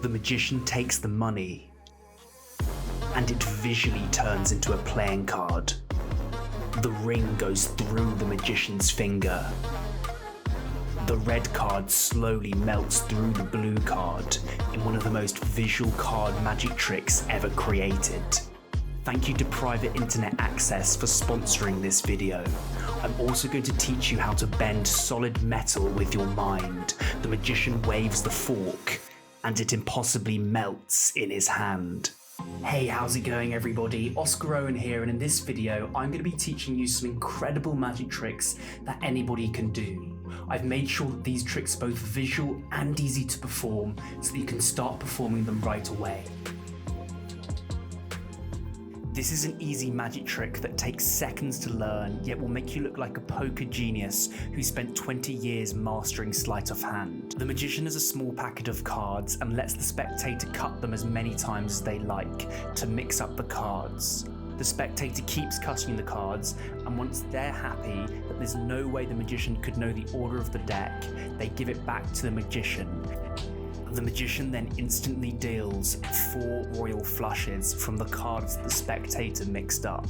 The magician takes the money, and it visually turns into a playing card. The ring goes through the magician's finger. The red card slowly melts through the blue card in one of the most visual card magic tricks ever created. Thank you to Private Internet Access for sponsoring this video. I'm also going to teach you how to bend solid metal with your mind. The magician waves the fork, and it impossibly melts in his hand. Hey, how's it going everybody? Oscar Owen here, and in this video I'm going to be teaching you some incredible magic tricks that anybody can do. I've made sure that these tricks are both visual and easy to perform so that you can start performing them right away. This is an easy magic trick that takes seconds to learn, yet will make you look like a poker genius who spent 20 years mastering sleight of hand. The magician has a small packet of cards and lets the spectator cut them as many times as they like to mix up the cards. The spectator keeps cutting the cards, and once they're happy that there's no way the magician could know the order of the deck, they give it back to the magician. The magician then instantly deals 4 royal flushes from the cards that the spectator mixed up.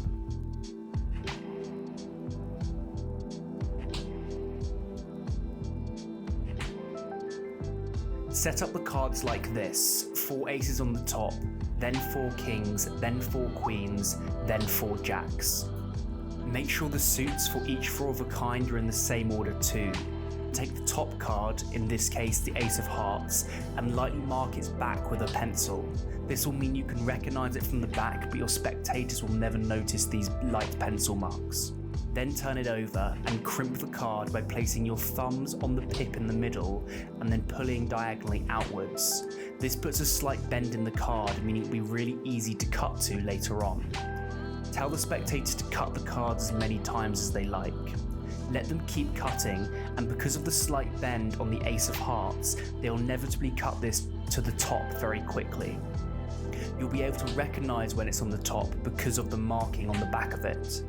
Set up the cards like this: 4 aces on the top, then 4 kings, then 4 queens, then 4 jacks. Make sure the suits for each 4 of a kind are in the same order too. Take the top card, in this case the ace of hearts, and lightly mark its back with a pencil. This will mean you can recognise it from the back, but your spectators will never notice these light pencil marks. Then turn it over and crimp the card by placing your thumbs on the pip in the middle and then pulling diagonally outwards. This puts a slight bend in the card, meaning it will be really easy to cut to later on. Tell the spectators to cut the cards as many times as they like. Let them keep cutting, and because of the slight bend on the ace of hearts, they'll inevitably cut this to the top very quickly. You'll be able to recognise when it's on the top because of the marking on the back of it.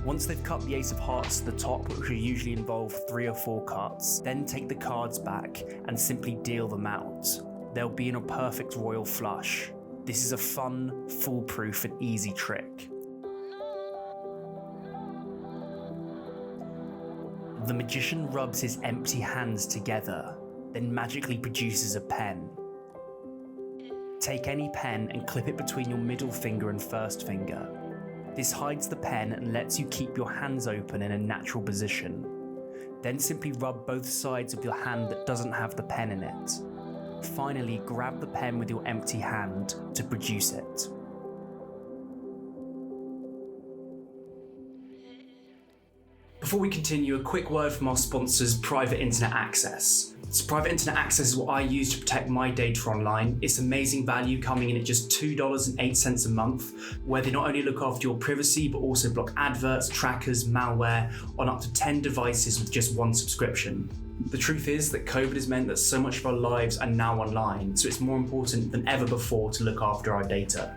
Once they've cut the ace of hearts to the top, which will usually involve 3 or 4 cuts, then take the cards back and simply deal them out. They'll be in a perfect royal flush. This is a fun, foolproof and easy trick. The magician rubs his empty hands together, then magically produces a pen. Take any pen and clip it between your middle finger and first finger. This hides the pen and lets you keep your hands open in a natural position. Then simply rub both sides of your hand that doesn't have the pen in it. Finally, grab the pen with your empty hand to produce it. Before we continue, a quick word from our sponsors, Private Internet Access. So Private Internet Access is what I use to protect my data online. It's amazing value, coming in at just $2.08 a month, where they not only look after your privacy, but also block adverts, trackers, malware on up to 10 devices with just 1 subscription. The truth is that COVID has meant that so much of our lives are now online, so it's more important than ever before to look after our data.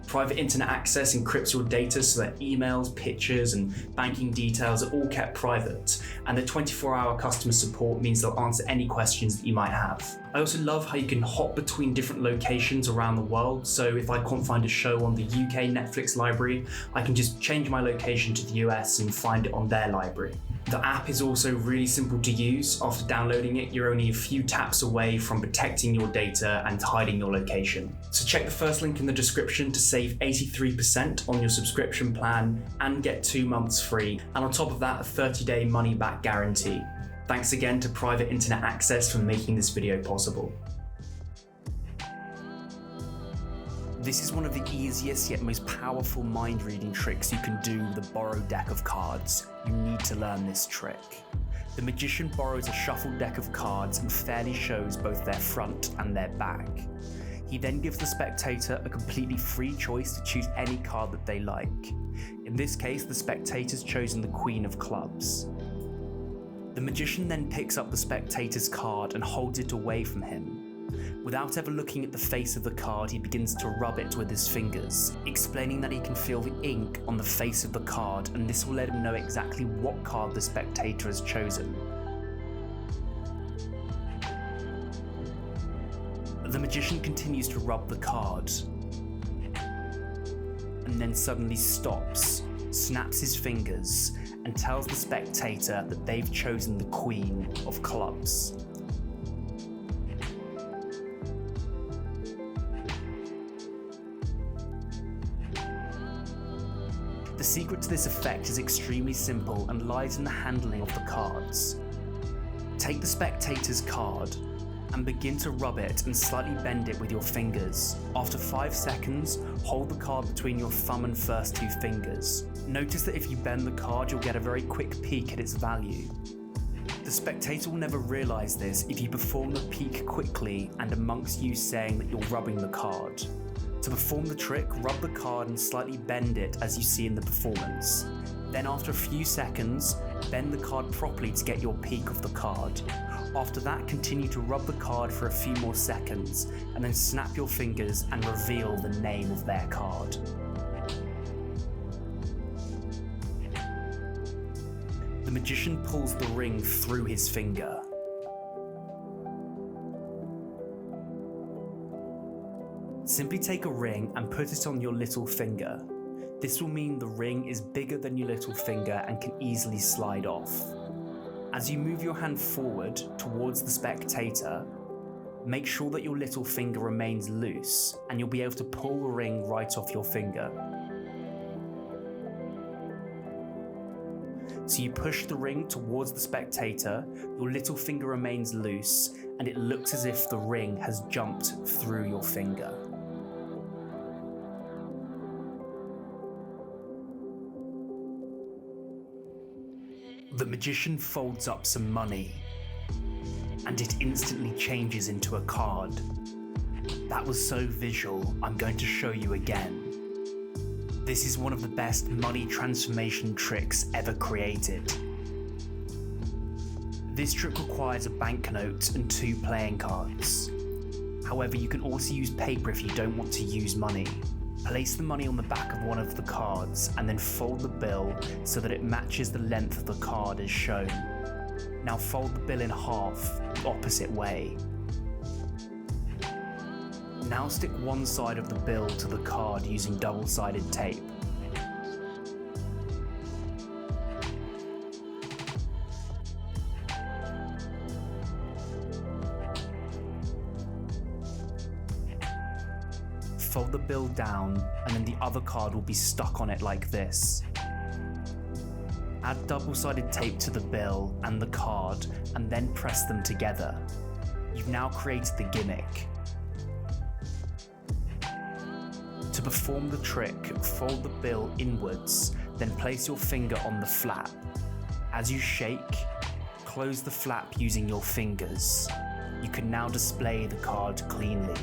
Private Internet Access encrypts your data so that emails, pictures, and banking details are all kept private, and the 24-hour customer support means they'll answer any questions that you might have. I also love how you can hop between different locations around the world, so if I can't find a show on the UK Netflix library, I can just change my location to the US and find it on their library. The app is also really simple to use. After downloading it, you're only a few taps away from protecting your data and hiding your location. So check the first link in the description to save 83% on your subscription plan and get 2 months free. And on top of that, a 30-day money-back guarantee. Thanks again to Private Internet Access for making this video possible. This is one of the easiest yet most powerful mind-reading tricks you can do with a borrowed deck of cards. You need to learn this trick. The magician borrows a shuffled deck of cards and fairly shows both their front and their back. He then gives the spectator a completely free choice to choose any card that they like. In this case, the spectator's chosen the Queen of Clubs. The magician then picks up the spectator's card and holds it away from him. Without ever looking at the face of the card, he begins to rub it with his fingers, explaining that he can feel the ink on the face of the card, and this will let him know exactly what card the spectator has chosen. The magician continues to rub the card, and then suddenly stops, snaps his fingers, and tells the spectator that they've chosen the Queen of Clubs. The secret to this effect is extremely simple and lies in the handling of the cards. Take the spectator's card and begin to rub it and slightly bend it with your fingers. After 5 seconds, hold the card between your thumb and first 2 fingers. Notice that if you bend the card, you'll get a very quick peek at its value. The spectator will never realise this if you perform the peek quickly and amongst you saying that you're rubbing the card. To perform the trick, rub the card and slightly bend it as you see in the performance. Then after a few seconds, bend the card properly to get your peek of the card. After that, continue to rub the card for a few more seconds, and then snap your fingers and reveal the name of their card. The magician pulls the ring through his finger. Simply take a ring and put it on your little finger. This will mean the ring is bigger than your little finger and can easily slide off. As you move your hand forward towards the spectator, make sure that your little finger remains loose and you'll be able to pull the ring right off your finger. So you push the ring towards the spectator, your little finger remains loose, and it looks as if the ring has jumped through your finger. The magician folds up some money, and it instantly changes into a card. That was so visual, I'm going to show you again. This is one of the best money transformation tricks ever created. This trick requires a banknote and 2 playing cards. However, you can also use paper if you don't want to use money. Place the money on the back of one of the cards and then fold the bill so that it matches the length of the card as shown. Now fold the bill in half, the opposite way. Now stick one side of the bill to the card using double-sided tape. Fold the bill down, and then the other card will be stuck on it like this. Add double-sided tape to the bill and the card, and then press them together. You've now created the gimmick. To perform the trick, fold the bill inwards, then place your finger on the flap. As you shake, close the flap using your fingers. You can now display the card cleanly.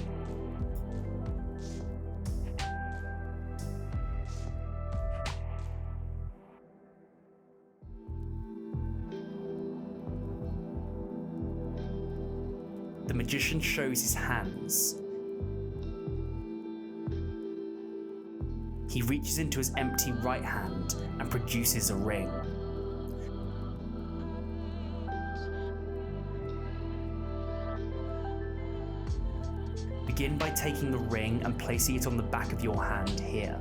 The magician shows his hands. He reaches into his empty right hand and produces a ring. Begin by taking the ring and placing it on the back of your hand here.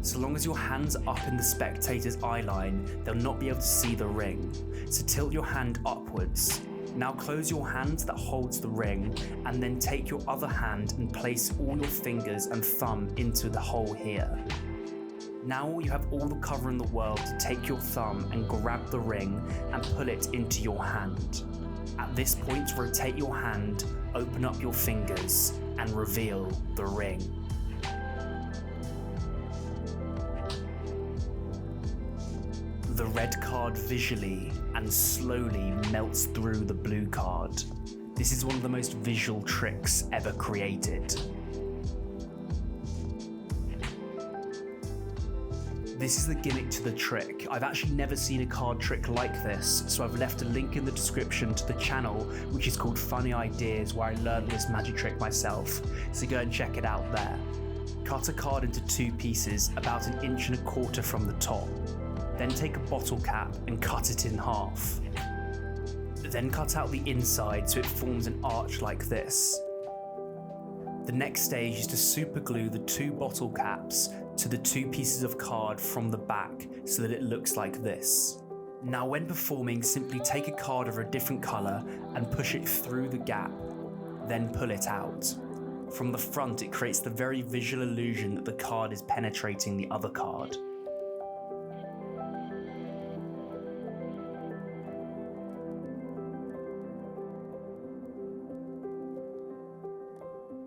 So long as your hands are up in the spectator's eye line, they'll not be able to see the ring. So tilt your hand upwards. Now close your hand that holds the ring, and then take your other hand and place all your fingers and thumb into the hole here. Now you have all the cover in the world to take your thumb and grab the ring and pull it into your hand. At this point, rotate your hand, open up your fingers, and reveal the ring. The red card visually and slowly melts through the blue card. This is one of the most visual tricks ever created. This is the gimmick to the trick. I've actually never seen a card trick like this, so I've left a link in the description to the channel, which is called Funny Ideas, where I learned this magic trick myself, so go and check it out there. Cut a card into 2 pieces, about 1.25 inches from the top. Then take a bottle cap and cut it in half. Then cut out the inside so it forms an arch like this. The next stage is to super glue the 2 bottle caps to the 2 pieces of card from the back so that it looks like this. Now when performing, simply take a card of a different colour and push it through the gap, then pull it out. From the front, it creates the very visual illusion that the card is penetrating the other card.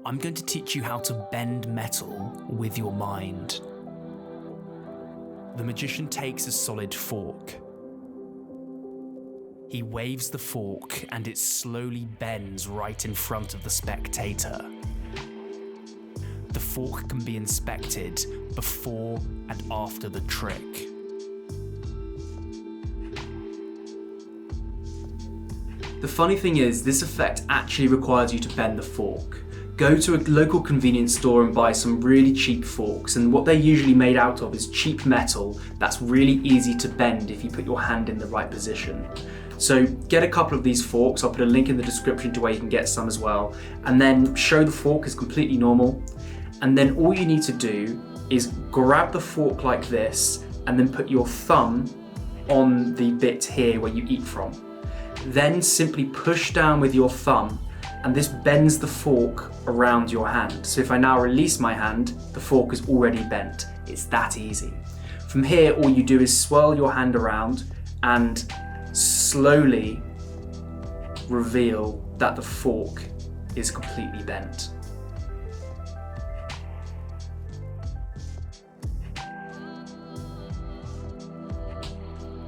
I'm going to teach you how to bend metal with your mind. The magician takes a solid fork. He waves the fork and it slowly bends right in front of the spectator. The fork can be inspected before and after the trick. The funny thing is, this effect actually requires you to bend the fork. Go to a local convenience store and buy some really cheap forks, and what they're usually made out of is cheap metal that's really easy to bend if you put your hand in the right position. So get a couple of these forks, I'll put a link in the description to where you can get some as well, and then show the fork is completely normal. And then all you need to do is grab the fork like this and then put your thumb on the bit here where you eat from. Then simply push down with your thumb and this bends the fork around your hand. So if I now release my hand, the fork is already bent. It's that easy. From here, all you do is swirl your hand around and slowly reveal that the fork is completely bent.